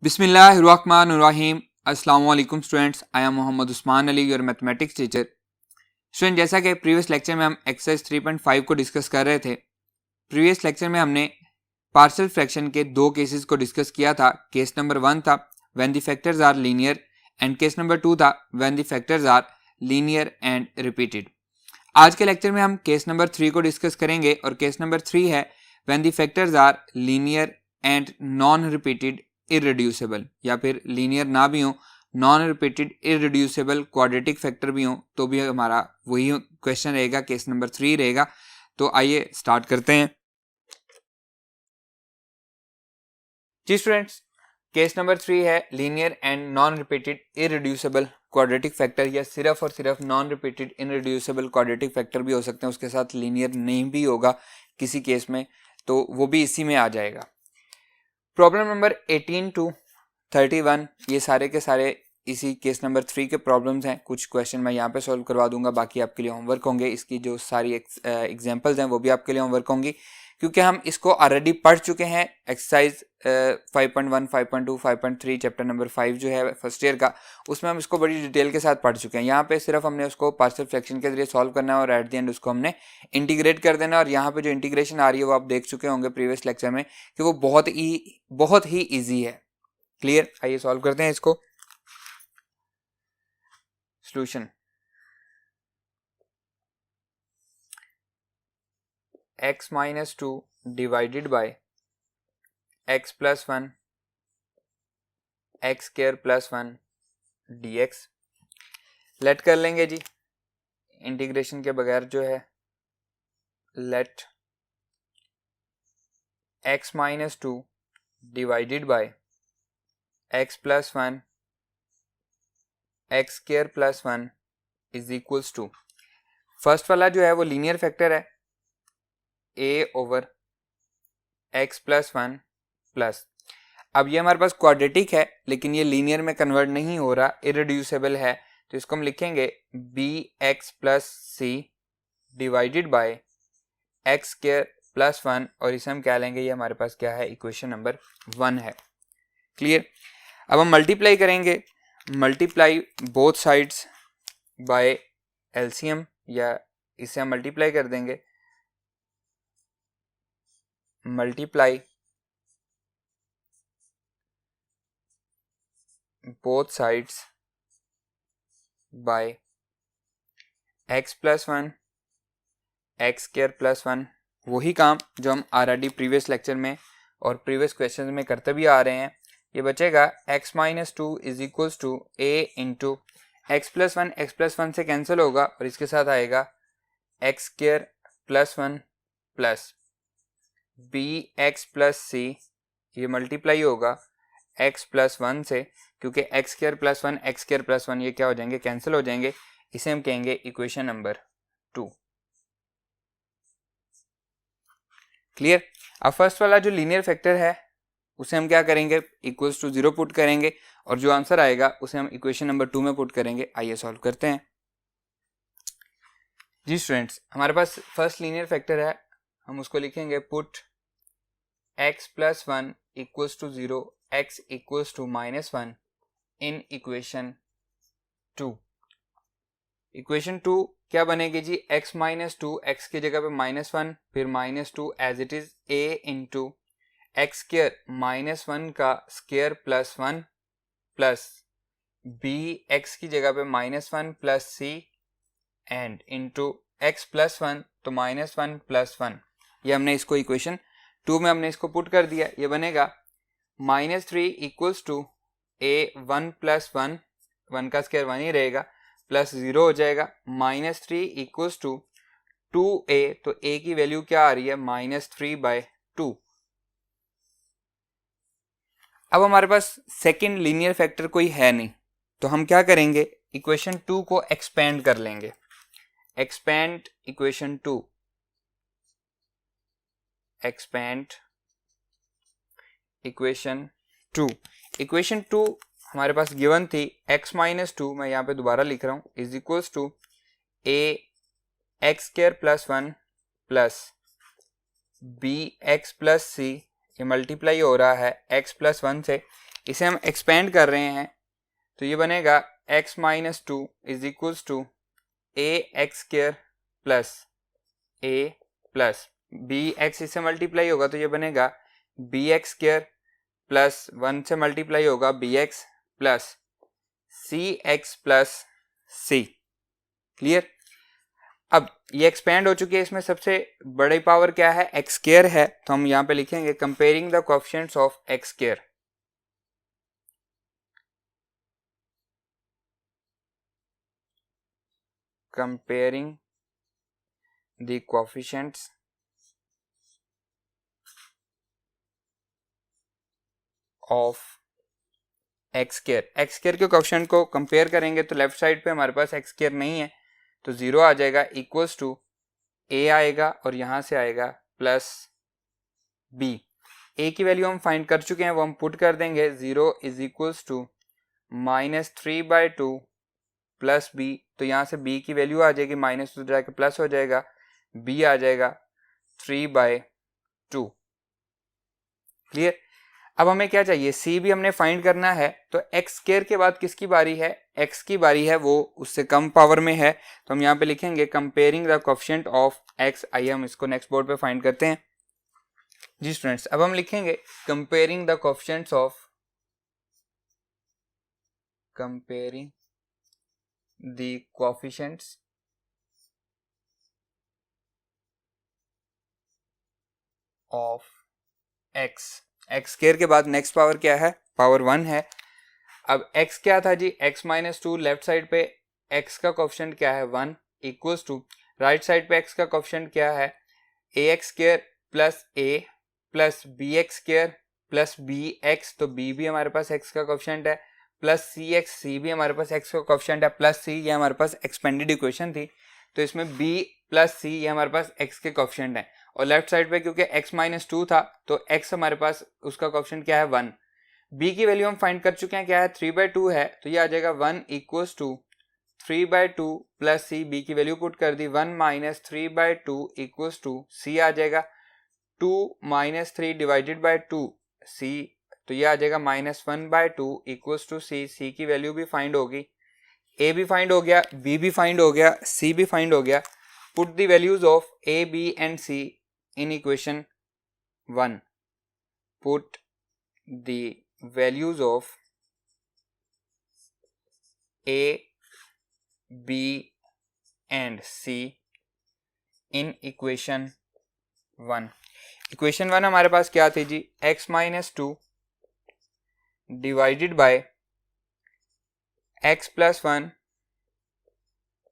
बिस्मिल्लाहिर्रहमानिर्रहीम। अस्सलाम वालेकुम students, I am Mohammad Usman Ali, your mathematics teacher. Student, जैसा कि प्रीवियस लेक्चर में हम एक्सरसाइज 3.5 को डिस्कस कर रहे थे। प्रीवियस लेक्चर में हमने पार्शियल फ्रैक्शन के दो केसेस को डिस्कस किया था। केस नंबर 1 था when the factors are linear and case number 2 था when the factors are linear and repeated. आज के लेक्चर में हम केस नंबर 3 को डिस्कस करेंगे और केस नंबर 3 है when the factors are linear and non repeated irreducible, या फिर लीनियर ना भी हो, non repeated irreducible quadratic factor भी हो तो भी हमारा वही क्वेश्चन रहेगा, केस नंबर 3 रहेगा। तो आइए स्टार्ट करते हैं। जी स्टूडेंट्स, केस नंबर 3 है linear and non repeated irreducible quadratic factor, या सिर्फ और सिर्फ non repeated irreducible quadratic factor भी हो सकते हैं, उसके साथ लीनियर नहीं भी होगा किसी केस में, तो वो भी इसी में आ जाएगा। प्रॉब्लम नंबर 18 टू 31 ये सारे के सारे इसी केस नंबर 3 के प्रॉब्लम्स हैं। कुछ क्वेश्चन मैं यहाँ पे सॉल्व करवा दूंगा, बाकी आपके लिए होमवर्क होंगे। इसकी जो सारी एग्जांपल्स हैं वो भी आपके लिए होमवर्क होंगी, क्योंकि हम इसको ऑलरेडी पढ़ चुके हैं। एक्सरसाइज 5.1, 5.2, 5.3 चैप्टर नंबर 5 जो है फर्स्ट ईयर का, उसमें हम इसको बड़ी डिटेल के साथ पढ़ चुके हैं। यहाँ पे सिर्फ हमने उसको पार्शियल फ्रैक्शन के जरिए सॉल्व करना है और एट द एंड उसको हमने इंटीग्रेट कर देना है। और यहाँ पे जो इंटीग्रेशन आ रही है वो आप देख चुके होंगे प्रीवियस लेक्चर में कि वो बहुत ही ईजी है। क्लियर? आइए सॉल्व करते हैं इसको। Solution x minus 2 divided by x plus 1 x square plus 1 dx। Let कर लेंगे जी इंटीग्रेशन के बगैर जो है। Let x minus 2 divided by x plus 1 x square plus 1 is equals to, first वाला जो है वो लीनियर फैक्टर है a over x plus 1 plus, अब ये हमारे पास क्वाड्रेटिक है लेकिन ये लीनियर में कन्वर्ट नहीं हो रहा, इररिड्यूसिबल है, तो इसको हम लिखेंगे bx plus c divided by x square plus 1, और इसे हम क्या लेंगे, ये हमारे पास क्या है, इक्वेशन नंबर 1 है। क्लियर? अब हम मल्टीप्लाई करेंगे, multiply both sides bye LCM, या इसे हम मल्टीप्लाई कर देंगे, multiply both sides bye x plus 1 x square plus 1, वही काम जो हम ऑलरेडी प्रीवियस लेक्चर में और प्रीवियस क्वेश्चन में करते भी आ रहे हैं। ये बचेगा x minus 2 is equals to a into x plus 1 से कैंसिल होगा और इसके साथ आएगा x square plus 1 plus bx plus C, ये मल्टीप्लाई होगा x प्लस 1 से, क्योंकि एक्स स्क्वायर प्लस 1 ये क्या हो जाएंगे, कैंसिल हो जाएंगे। इसे हम कहेंगे इक्वेशन नंबर 2। क्लियर? अब फर्स्ट वाला जो लीनियर फैक्टर है उसे हम क्या करेंगे, इक्वल्स टू 0 पुट करेंगे, और जो आंसर आएगा उसे हम इक्वेशन नंबर 2 में पुट करेंगे। आइए सॉल्व करते हैं। जी स्टूडेंट्स, हमारे पास फर्स्ट लीनियर फैक्टर है, हम उसको लिखेंगे put x plus 1 equals to 0, x equals to minus 1 in equation 2। Equation 2 क्या बनेगी जी, x माइनस 2, एक्स की जगह पे माइनस 1, फिर minus 2 as it is a into x square minus 1 का square plus 1 plus b x की जगह पे minus 1 plus c and into x plus 1, तो माइनस 1 प्लस 1, ये हमने इसको इक्वेशन 2 में हमने इसको पुट कर दिया। ये बनेगा minus 3 equals to a 1 plus 1, 1 का स्क्वायर 1 ही रहेगा, प्लस 0 हो जाएगा, माइनस 3 इक्वल्स टू 2a, तो a की वैल्यू क्या आ रही है, माइनस 3/2। अब हमारे पास सेकंड लीनियर फैक्टर कोई है नहीं, तो हम क्या करेंगे, इक्वेशन 2 को एक्सपेंड कर लेंगे। Expand equation 2, expand equation 2। Equation 2 हमारे पास गिवन थी x माइनस 2, मैं यहाँ पे दोबारा लिख रहा हूँ, is equals to a x square plus 1 plus b x plus C, ये मल्टीप्लाई हो रहा है x प्लस 1 से, इसे हम एक्सपेंड कर रहे हैं तो ये बनेगा x minus two is equals to a x square plus a plus b x इससे मल्टीप्लाई होगा तो ये बनेगा बी एक्स स्क्वायर प्लस 1 से मल्टीप्लाई होगा बी एक्स प्लस सी एक्स प्लस सी। क्लियर। अब ये एक्सपेंड हो चुकी है, इसमें सबसे बड़ी पावर क्या है, एक्स स्क्वायर है, तो हम यहाँ पे लिखेंगे comparing the coefficients of x square. Comparing the coefficients of x square. X square के कोएफिशिएंट को कंपेयर करेंगे तो लेफ्ट साइड पे हमारे पास एक्स स्क्वायर नहीं है तो 0 आ जाएगा, इक्वल्स टू ए आएगा और यहां से आएगा प्लस बी। ए की वैल्यू हम फाइंड कर चुके हैं, वो हम पुट कर देंगे। 0 is equals to minus 3/2 plus b, तो यहाँ से b की वैल्यू आ जाएगी, माइनस टू जाके प्लस हो जाएगा, b आ जाएगा 3/2। क्लियर। अब हमें क्या चाहिए, c भी हमने फाइंड करना है, तो एक्स स्क्वायर के बाद किसकी बारी है, x की बारी है, वो उससे कम पावर में है, तो हम यहाँ पे लिखेंगे comparing the coefficient of x। आइए हम इसको नेक्स्ट बोर्ड पे फाइंड करते हैं। जी स्टूडेंट्स, अब हम लिखेंगे comparing the coefficients of comparing the coefficients of x। x square के बाद नेक्स्ट पावर क्या है, पावर 1 है। अब x क्या था जी, x minus to, left side पे x का कोएफिशिएंट क्या है 1, इक्वल्स टू राइट साइड पे x का कोएफिशिएंट क्या है ax square plus a plus bx square plus bx, तो b भी हमारे पास x का कोएफिशिएंट है, प्लस सी एक्स, सी भी हमारे पास x का कोएफिशिएंट है, प्लस सी, ये हमारे पास एक्सपेंडेड इक्वेशन थी, तो इसमें b प्लस सी ये हमारे पास x के कोएफिशिएंट है, और लेफ्ट साइड पे क्योंकि x माइनस टू था तो x हमारे पास उसका कोएफिशिएंट क्या है 1। b की वैल्यू हम फाइंड कर चुके हैं, क्या है 3/2 है, तो ये आ जाएगा 1 equals to 3/2 plus c, b की वैल्यू पुट कर दी, 1 माइनस 3/2 इक्वल्स टू सी आ जाएगा 2 माइनस 3 डिवाइडेड बाई 2 सी, तो ये आ जाएगा -1/2 इक्वल्स टू सी। सी की वैल्यू भी फाइंड होगी, ए भी फाइंड हो गया, बी भी फाइंड हो गया, सी भी फाइंड हो गया। Put the values of a b and c in equation 1। Put the values of a b and c in equation 1। Equation 1 हमारे पास क्या थी जी, x minus two divided by x plus 1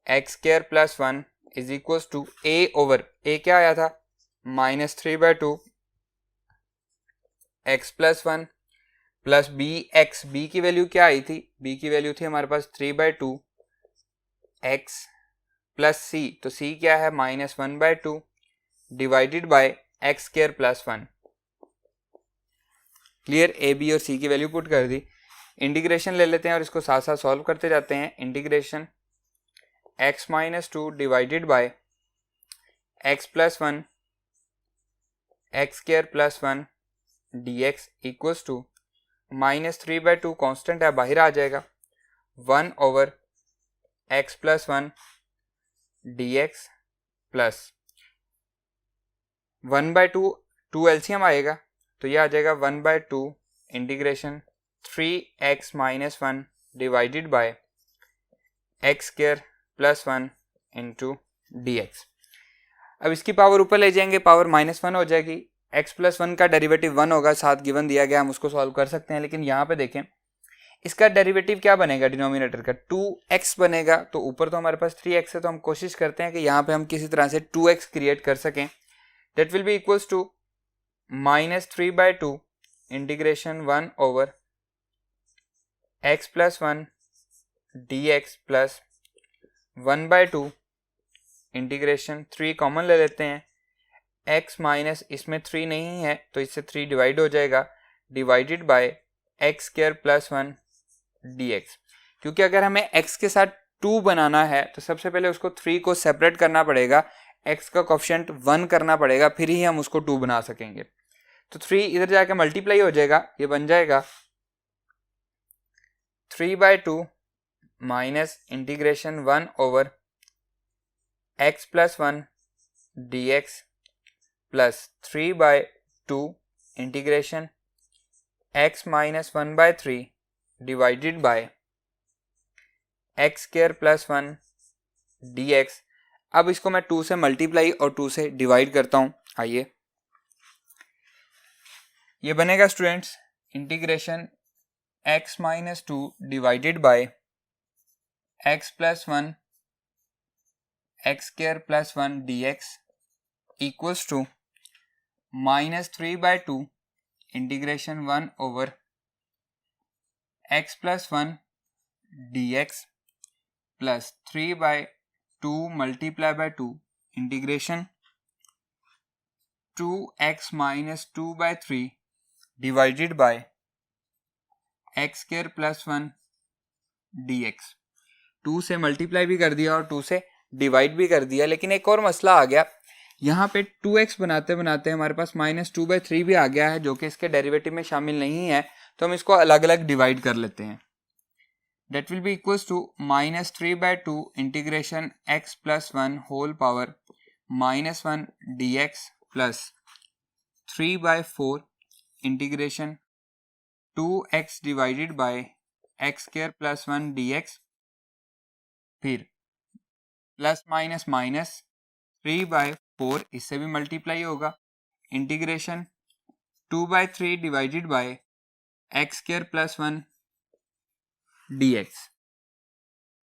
x square plus 1 is equals to a over a क्या आया था -3/2 x plus 1 plus b x, b की value क्या आई थी, b की वैल्यू थी हमारे पास 3/2 x प्लस c, तो c क्या है -1/2 divided by x square plus 1। Clear. A B और सी की वैल्यू पुट कर दी, इंटीग्रेशन ले लेते हैं और इसको साथ साथ सॉल्व करते जाते हैं। Integration x minus two divided by x plus 1 x square plus 1 dx equals to -3/2 constant है, बाहर आ जाएगा, 1 over x plus 1 dx plus 1/2, 2 LCM आएगा, तो ये आ जाएगा 1/2 integration 3x minus 1 divided by x square plus 1 into dx। अब इसकी पावर ऊपर ले जाएंगे, पावर -1 हो जाएगी, x प्लस 1 का डेरिवेटिव 1 होगा, साथ गिवन दिया गया, हम उसको सॉल्व कर सकते हैं। लेकिन यहाँ पे देखें इसका डेरिवेटिव क्या बनेगा, डिनोमिनेटर का 2x बनेगा, तो ऊपर तो हमारे पास 3x है, तो हम कोशिश करते हैं कि यहाँ पे हम किसी तरह से 2x क्रिएट कर सकें। That will be equals to -3/2 integration 1 over x plus 1 dx plus 1/2 integration 3 common ले लेते हैं, x माइनस इसमें 3 नहीं है तो इससे 3 डिवाइड हो जाएगा, divided by x square plus 1 dx। क्योंकि अगर हमें x के साथ 2 बनाना है तो सबसे पहले उसको 3 को सेपरेट करना पड़ेगा, x का कोएफिशिएंट 1 करना पड़ेगा, फिर ही हम उसको 2 बना सकेंगे। तो 3 इधर जाकर मल्टीप्लाई हो जाएगा, ये बन जाएगा 3/2 minus integration 1 over x plus 1 dx plus 3/2 integration x minus 1/3 divided by x square plus 1 dx। अब इसको मैं 2 से मल्टीप्लाई और 2 से डिवाइड करता हूं। आइए, ये बनेगा students integration x minus 2 divided by x plus 1 x square plus 1 dx equals to minus 3/2 integration 1 over x plus 1 dx plus 3/2 multiply by 2 integration 2x minus 2/3 divided by x square plus 1 dx। 2 से multiply भी कर दिया और 2 से divide भी कर दिया, लेकिन एक और मसला आ गया। यहाँ पे 2x बनाते बनाते हमारे पास माइनस 2/3 भी आ गया है, जो कि इसके डेरिवेटिव में शामिल नहीं है, तो हम इसको अलग अलग डिवाइड कर लेते हैं। That will be equals to minus 3/2 integration x plus 1 whole power minus 1 dx plus 3/4 integration 2x divided by x square plus 1 dx, फिर प्लस माइनस माइनस 3/4 इससे भी मल्टीप्लाई होगा, integration 2/3 divided by x square plus 1 dx।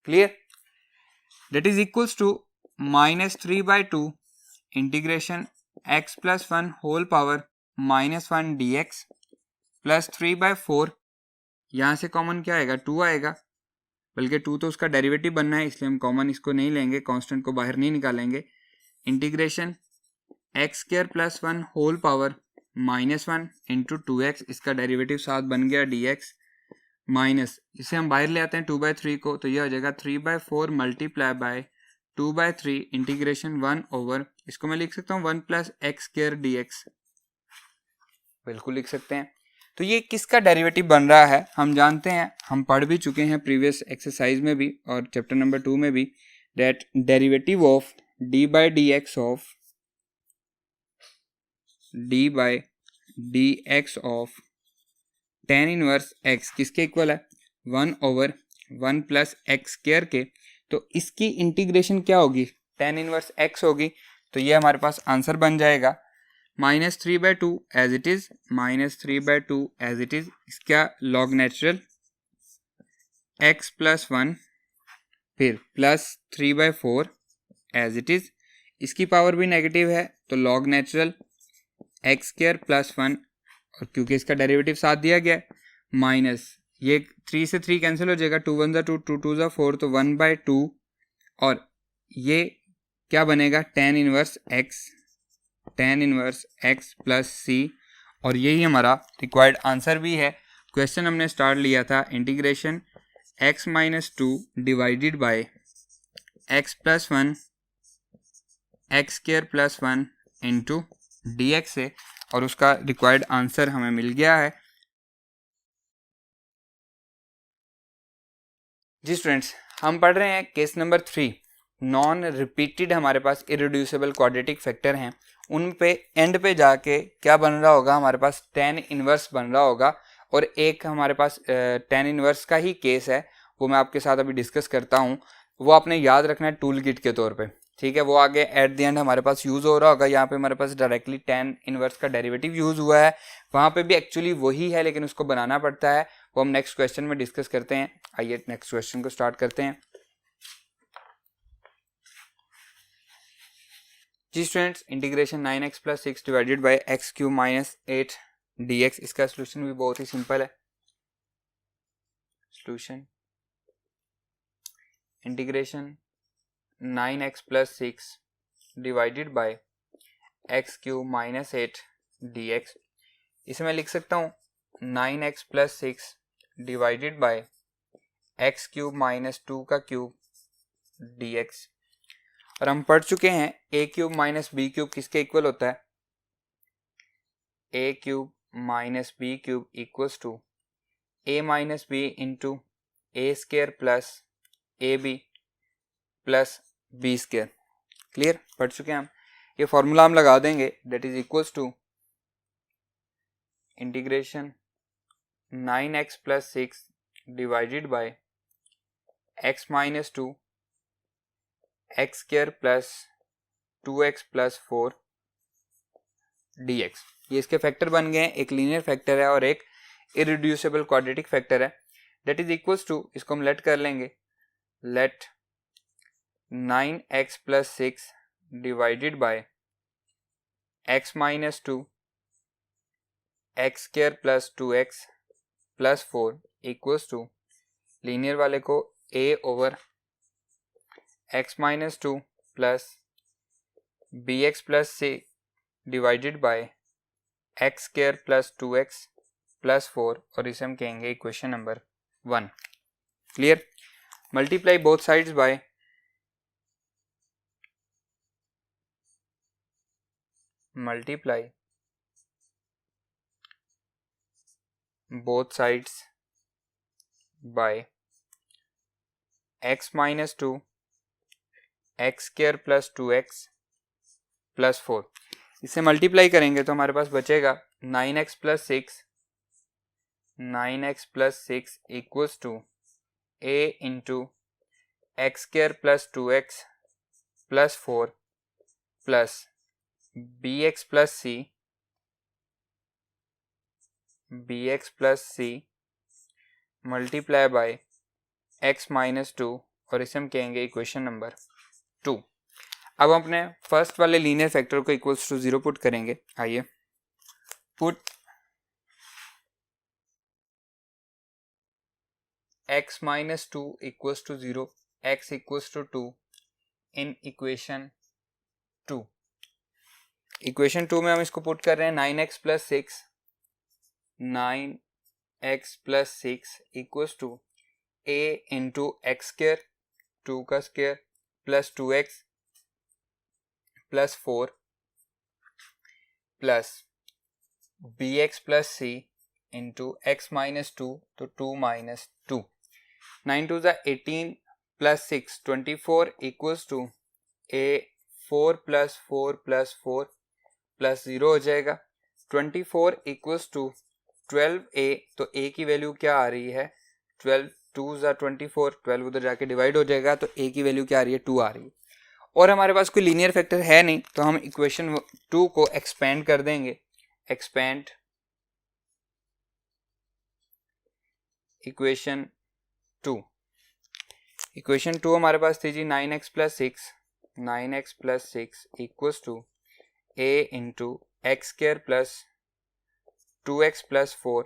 Clear? That is equals to minus 3/2 integration x plus 1 whole power minus 1 dx plus 3/4, यहाँ से common क्या आएगा? 2 आएगा, बल्कि 2 तो उसका डेरिवेटिव बनना है, इसलिए हम कॉमन इसको नहीं लेंगे, कांस्टेंट को बाहर नहीं निकालेंगे। Integration x square plus 1 whole power minus 1 into 2x, इसका डेरिवेटिव साथ बन गया dx, माइनस इसे हम बाहर ले आते हैं 2/3 को, तो यह हो जाएगा 3/4 मल्टीप्लाई बाय 2/3 इंटीग्रेशन 1 ओवर, इसको मैं लिख सकता हूँ 1 प्लस एक्स स्क्वायर dx, बिल्कुल लिख सकते हैं। तो ये किसका डेरिवेटिव बन रहा है हम जानते हैं, हम पढ़ भी चुके हैं प्रीवियस एक्सरसाइज में भी और चैप्टर नंबर 2 में भी, that derivative of d by dx of d by dx of tan inverse x किसके इक्वल है? 1 ओवर 1 प्लस एक्स स्क्वायर के। तो इसकी इंटीग्रेशन क्या होगी? tan इनवर्स x होगी। तो ये हमारे पास आंसर बन जाएगा minus 3/2 as it is, minus 3/2 as it is, इसका लॉग नेचुरल x प्लस 1 फिर प्लस 3/4 एज इट इज, इसकी पावर भी नेगेटिव है तो log natural x square plus 1, और क्योंकि इसका डेरिवेटिव साथ दिया गया है, माइनस ये 3 से 3 कैंसिल हो जाएगा, 2 1 2 2 2 4, तो 1/2, और ये क्या बनेगा? tan inverse x plus c, और यही हमारा रिक्वायर्ड आंसर भी है। क्वेश्चन हमने स्टार्ट लिया था integration x minus 2 divided by x plus 1 x square plus 1 into dx से, और उसका रिक्वायर्ड आंसर हमें मिल गया है। जी स्टूडेंट्स, हम पढ़ रहे हैं केस नंबर 3। नॉन रिपीटेड हमारे पास इरेड्यूसिबल क्वाड्रेटिक फैक्टर हैं, उन पे एंड पे जाके क्या बन रहा होगा? हमारे पास tan इनवर्स बन रहा होगा, और एक हमारे पास tan इनवर्स का ही केस है, वो मैं आपके साथ अभी डिस्कस करता हूँ। वो आपने याद रखना है टूल किट के तौर पे, ठीक है? वो आगे एट द एंड हमारे पास यूज़ हो रहा होगा। यहाँ पे हमारे पास डायरेक्टली tan इनवर्स का डेरिवेटिव यूज़ हुआ है, वहाँ पे भी एक्चुअली वही है, लेकिन उसको बनाना पड़ता है, वो हम नेक्स्ट क्वेश्चन में डिस्कस करते हैं। आइए नेक्स्ट क्वेश्चन को स्टार्ट करते हैं। जी students, integration 9x plus 6 divided by x cube minus 8 dx, इसका सोल्यूशन भी बहुत ही सिंपल है। Solution integration 9x plus 6 divided by x cube minus 8 dx, इसे मैं लिख सकता हूँ 9x plus 6 divided by x cube minus 2 का क्यूब dx। और हम पढ़ चुके हैं a cube minus b cube किसके इक्वल होता है? a cube minus b cube equals to a minus b into a square plus a b plus b square. Clear, पढ़ चुके हैं हम। ये फॉर्मूला हम लगा देंगे, that is equals to integration 9x plus 6 divided by x minus 2 x square plus 2x plus 4 dx। ये इसके फैक्टर बन गए हैं, एक लीनियर फैक्टर है और एक इरिड्यूसिबल क्वाड्रेटिक फैक्टर है। दैट इज इक्वल्स टू, इसको हम लेट कर लेंगे, let 9x plus 6 divided by x minus 2 x square plus 2x plus 4 equals to linear वाले को a over x minus 2 plus bx plus c divided by x square plus 2x plus 4 और इसे हम कहेंगे equation number 1। Clear, multiply both sides by multiply both sides by x minus 2 x square plus 2x plus 4। इसे multiply करेंगे तो हमारे पास बचेगा 9x plus 6 9x plus 6 equals to a into x square plus 2x plus 4 plus bx plus c multiply by x minus 2 और इसे हम कहेंगे equation number 2। अब हम अपने फर्स्ट वाले लीनियर फैक्टर को इक्वल्स टू 0 पुट करेंगे। आइए, put x minus 2 equals to 0 x equals to 2 in equation 2। Equation 2 में हम इसको पुट कर रहे हैं 9x plus 6 9x plus 6 equals to a into x square 2 का square plus 2x plus 4 plus bx plus c into x minus 2 तो 2 minus 2 9 टू ज़ा 18 plus 6 24 equals to a 4 plus 4 plus 4 plus 0 हो जाएगा। 24 इक्वल्स टू 12a, तो a की value क्या आ रही है 12 2 ज़ा 24, 12 उधर जाके डिवाइड हो जाएगा तो a की वैल्यू क्या आ रही है 2 आ रही है। और हमारे पास कोई लीनियर फैक्टर है नहीं तो हम इक्वेशन 2 को एक्सपेंड कर देंगे। Expand equation 2। इक्वेशन 2 हमारे पास थी जी 9x plus 6 9x plus 6 equals to a into x square plus 2x plus 4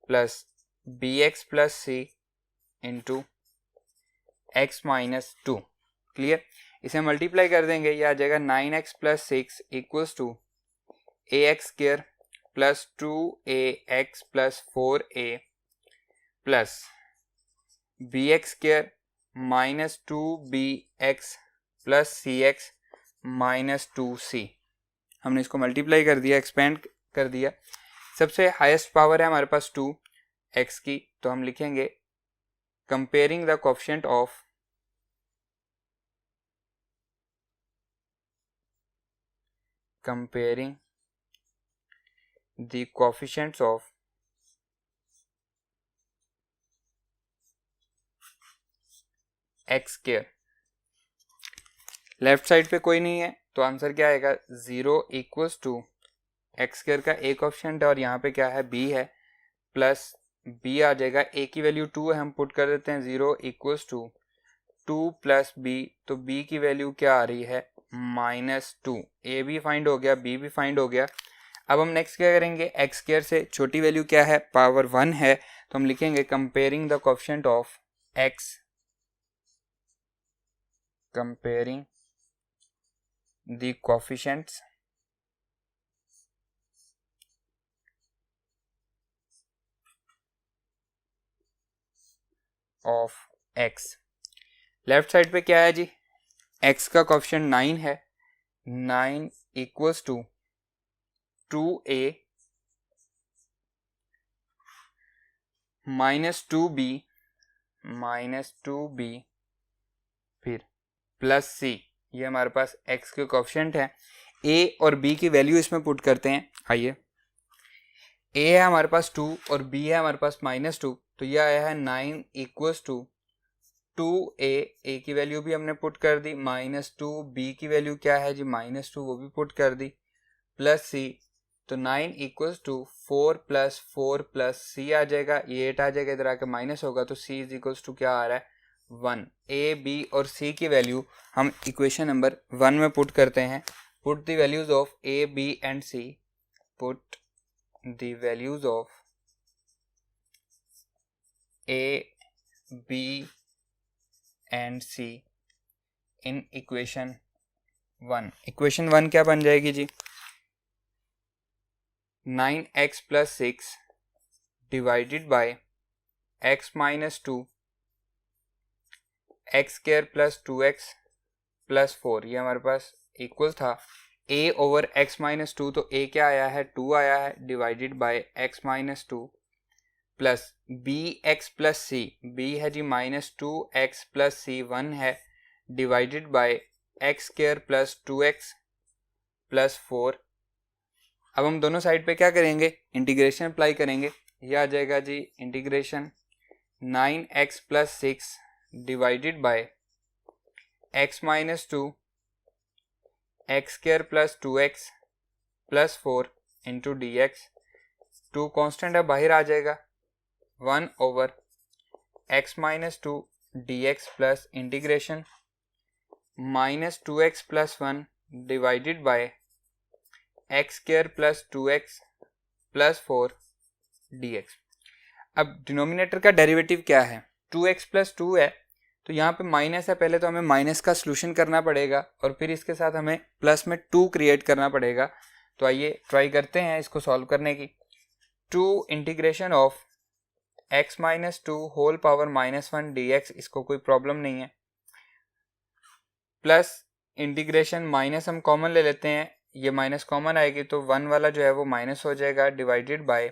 plus bx plus c into x minus 2। Clear, इसे मल्टीप्लाई कर देंगे, यह आ जाएगा 9x plus 6 equals to ax square plus 2ax plus 4a plus bx square minus 2bx plus cx minus 2c। हमने इसको multiply कर दिया, एक्सपेंड कर दिया। सबसे हाईएस्ट पावर है हमारे पास 2x की, तो हम लिखेंगे comparing the coefficient of comparing the coefficients of x square। Left side पे कोई नहीं है तो आंसर क्या आएगा 0 इक्वल्स टू एक्स स्क्वायर का एक ऑप्शन है और यहाँ पे क्या है b है प्लस b आ जाएगा। a की वैल्यू 2 है, हम पुट कर देते हैं 0 इक्वल्स टू 2 प्लस b, तो b की वैल्यू क्या आ रही है माइनस 2। a भी फाइंड हो गया, b भी फाइंड हो गया। अब हम नेक्स्ट क्या करेंगे, एक्स स्क्वायर से छोटी वैल्यू क्या है पावर 1 है, तो हम लिखेंगे comparing the coefficient of x, comparing the coefficients of x। Left side पे क्या है जी, x का कोएफिशिएंट 9 है, 9 equals to 2a minus 2b -2b फिर प्लस c, ये हमारे पास x के कोएफिशिएंट है। a और b की वैल्यू इसमें पुट करते हैं। आइए, a है हमारे पास 2 और b है हमारे पास -2, तो ये आया है 9 इक्वल्स टू 2a, a की वैल्यू भी हमने पुट कर दी, -2 b की वैल्यू क्या है जी -2, वो भी पुट कर दी, प्लस c, तो 9 equals to 4 plus 4 plus c आ जाएगा, ये 8 आ जाएगा, इधर आके माइनस होगा, तो c इज इक्वल्स टू क्या आ रहा है 1। a, b और c की वैल्यू हम इक्वेशन नंबर 1 में पुट करते हैं। Put the values of a, b and c, put the values of a, b and c in equation 1। Equation 1 क्या बन जाएगी जी, 9x plus 6 divided by x minus 2 x square plus 2x plus 4, ये हमारे पास equal था a over x minus 2, तो a क्या आया है 2 आया है, divided by x minus 2 plus b x plus c, b है जी -2x प्लस सी 1 है, divided by x square plus 2x plus 4। अब हम दोनों साइड पे क्या करेंगे, इंटीग्रेशन अप्लाई करेंगे। यह आ जाएगा जी integration 9x plus 6 divided by x minus 2 x square plus 2x plus 4 into d x. 2 constant है, बाहर आ जाएगा, 1 over x minus 2 d x plus integration -2x plus 1 divided by x square plus 2x plus 4 dx। अब denominator का derivative क्या है, 2x plus 2 है, तो यहाँ पे माइनस है, पहले तो हमें माइनस का सोल्यूशन करना पड़ेगा और फिर इसके साथ हमें प्लस में 2 क्रिएट करना पड़ेगा। तो आइए ट्राई करते हैं इसको सॉल्व करने की। 2 integration of x minus 2 whole power -1 dx, इसको कोई प्रॉब्लम नहीं है, प्लस इंटीग्रेशन माइनस हम कॉमन ले लेते हैं, ये माइनस कॉमन आएगी तो 1 वाला जो है वो माइनस हो जाएगा, divided by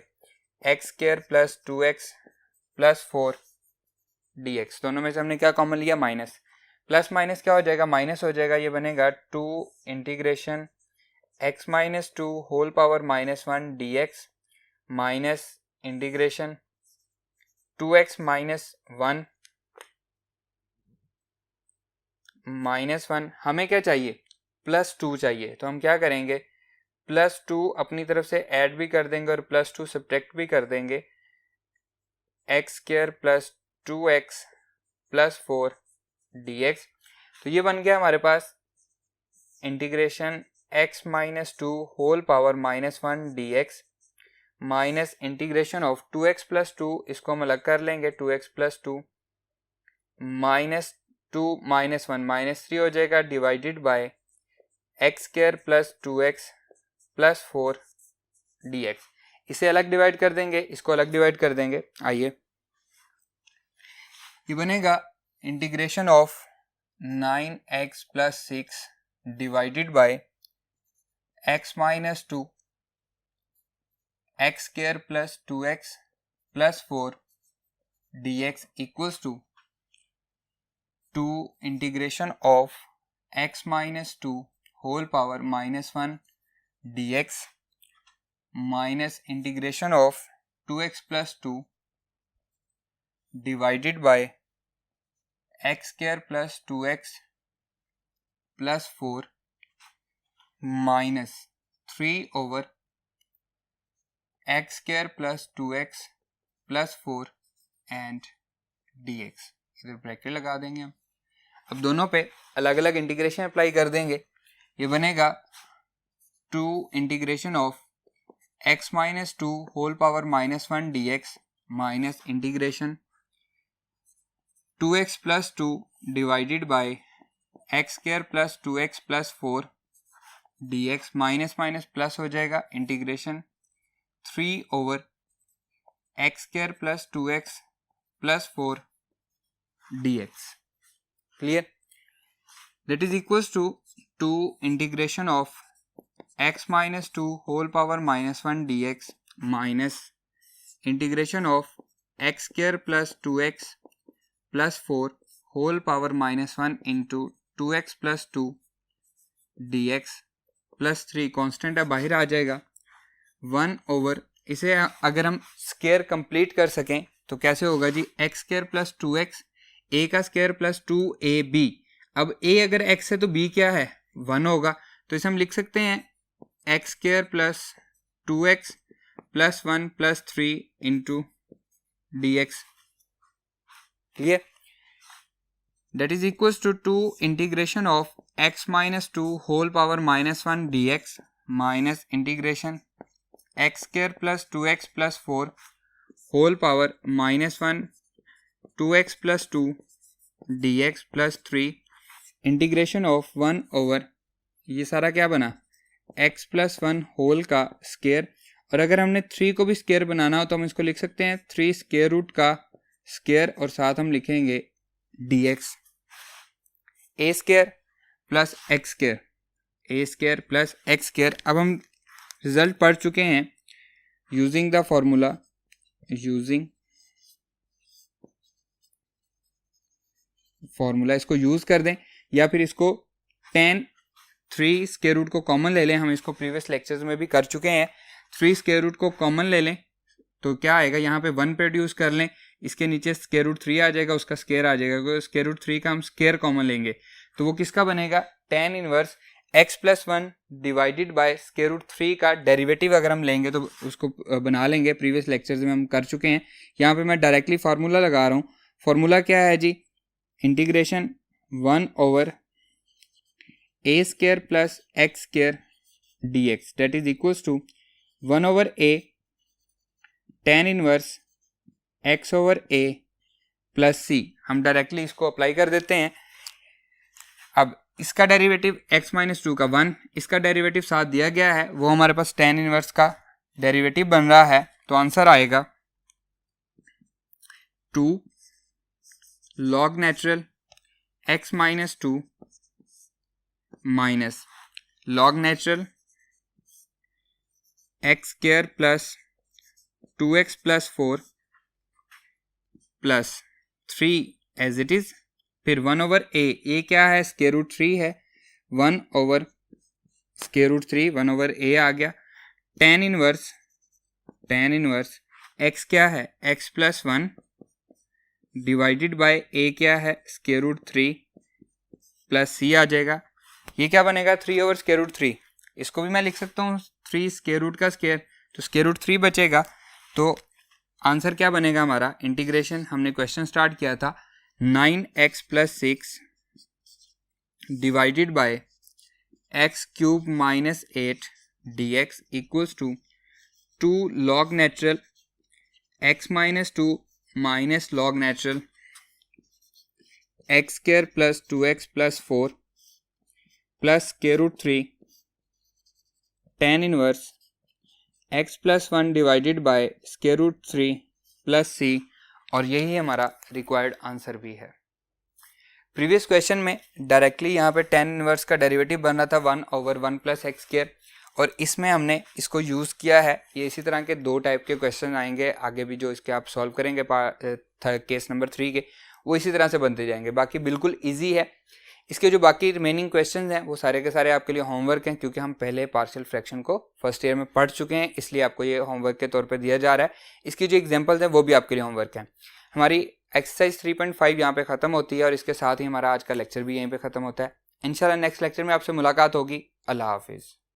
x square plus 2x plus 4 dx। दोनों में से हमने क्या कॉमन लिया, माइनस, प्लस माइनस क्या हो जाएगा, माइनस हो जाएगा, ये बनेगा 2 integration x minus 2 whole power -1 dx minus integration 2x minus 1 minus 1, हमें क्या चाहिए प्लस 2 चाहिए, तो हम क्या करेंगे प्लस 2 अपनी तरफ से ऐड भी कर देंगे और प्लस 2 सब्ट्रैक्ट भी कर देंगे, x square plus 2x plus 4 dx। तो ये बन गया हमारे पास integration x minus 2 whole power -1 dx minus integration of 2x plus 2, इसको हम अलग कर लेंगे, 2x प्लस 2 माइनस 2 माइनस 1 -3 हो जाएगा, divided by x square plus 2x plus 4 dx। इसे अलग डिवाइड कर देंगे, इसको अलग डिवाइड कर देंगे। आइए, ये बनेगा integration of 9x plus 6 divided by x minus 2 x square plus 2x plus 4 dx equals to 2 integration of x minus 2 whole power -1 dx minus integration of 2x plus 2 divided by x square plus 2x plus 4 minus 3 over x square plus 2x plus 4 and dx। इधर bracket लगा देंगे हम। अब दोनों पे अलग अलग integration apply कर देंगे। ये बनेगा 2 integration of x minus 2 whole power -1 dx minus integration 2x plus 2 divided by x square plus 2x plus 4 dx minus minus plus हो जाएगा, integration 3 over x square plus 2x plus 4 dx। Clear? That is equals to 2 integration of x minus 2 whole power -1 dx minus integration of x square plus 2x plus 4 whole power -1 into 2x plus 2 dx plus 3 constant अब बाहर आ जाएगा 1 over, इसे अगर हम square complete कर सकें तो कैसे होगा जी, एक्स स्क्वायर प्लस 2x, ए का स्क्वायर प्लस 2ab। अब a अगर x है तो b क्या है 1 होगा, तो इसे हम लिख सकते हैं x square plus 2x plus 1 plus 3 into dx। Clear? That is equals to 2 integration of x minus 2 whole power -1 dx minus integration x square plus 2x plus 4 whole power -1 2x plus 2 dx plus 3 integration of 1 over, ये सारा क्या बना x plus 1 whole का square, और अगर हमने 3 को भी स्क्वायर बनाना हो तो हम इसको लिख सकते हैं 3 स्क्वायर रूट का स्क्वायर, और साथ हम लिखेंगे dx। ए स्क्वायर प्लस एक्स स्क्वायर, ए स्क्वायर प्लस एक्स स्क्वायर। अब हम रिजल्ट पढ़ चुके हैं using the formula, using formula, इसको यूज कर दें या फिर इसको 3 स्क्वायर रूट को कॉमन ले लें। हम इसको प्रीवियस लेक्चर्स में भी कर चुके हैं। 3 स्क्वायर रूट को कॉमन ले लें तो क्या आएगा, यहाँ पे 1 प्रोड्यूस कर लें, इसके नीचे स्क्वायर रूट 3 आ जाएगा, उसका स्क्वायर आ जाएगा, स्क्वायर रूट 3 का हम स्क्वायर कॉमन लेंगे तो वो किसका बनेगा, tan inverse x plus 1 divided by square root 3 का डेरिवेटिव अगर हम लेंगे तो उसको बना लेंगे, प्रीवियस लेक्चर्स में हम कर चुके हैं। यहाँ पे मैं डायरेक्टली फार्मूला लगा रहा हूँ। फार्मूला क्या है जी, integration 1 over a square plus x square dx that is equals to 1 over a tan inverse x over a plus c। हम डायरेक्टली इसको अप्लाई कर देते हैं। अब इसका डेरिवेटिव x माइनस 2 का 1, इसका डेरिवेटिव साथ दिया गया है, वो हमारे पास tan इनवर्स का डेरिवेटिव बन रहा है, तो आंसर आएगा 2 log natural x minus 2 minus log natural x square plus 2x plus 4 plus 3 as it is, फिर 1 ओवर a क्या है, स्क्वायर रूट 3 है, 1 over square root 3, 1 over a आ गया, tan इनवर्स x क्या है, x plus 1 divided by a क्या है, स्क्वायर रूट 3 प्लस c आ जाएगा। ये क्या बनेगा, 3 ओवर स्क्वायर रूट 3, इसको भी मैं लिख सकता हूँ 3 स्क्वायर रूट का स्क्वायर, तो स्क्वायर रूट 3 बचेगा। तो आंसर क्या बनेगा हमारा, इंटीग्रेशन हमने क्वेश्चन स्टार्ट किया था 9x plus 6 divided by x cube minus 8 dx equals to 2 log natural x minus 2 minus log natural x square plus 2x plus 4 plus square root 3 tan inverse x plus 1 divided by square root 3 plus c, और यही हमारा required answer भी है। Previous question में directly यहाँ पे tan inverse का derivative बन रहा था 1 ओवर 1 प्लस एक्स स्क्वायर, और इसमें हमने इसको यूज़ किया है। ये इसी तरह के 2 टाइप के क्वेश्चन आएंगे आगे भी, जो इसके आप सॉल्व करेंगे केस नंबर 3 के, वो इसी तरह से बनते जाएंगे। बाकी बिल्कुल ईजी है। इसके जो बाकी रिमेनिंग क्वेश्चंस हैं वो सारे के सारे आपके लिए होमवर्क हैं, क्योंकि हम पहले पार्शियल फ्रैक्शन को फर्स्ट ईयर में पढ़ चुके हैं, इसलिए आपको ये होमवर्क के तौर पे दिया जा रहा है। इसकी जो एग्जांपल्स हैं वो भी आपके लिए होमवर्क हैं। हमारी एक्सरसाइज 3.5 यहाँ पे ख़त्म होती है, और इसके साथ ही हमारा आज का लेक्चर भी यहीं पे ख़त्म होता है। इंशाल्लाह नेक्स्ट लेक्चर में आपसे मुलाकात होगी। अल्लाह हाफिज़।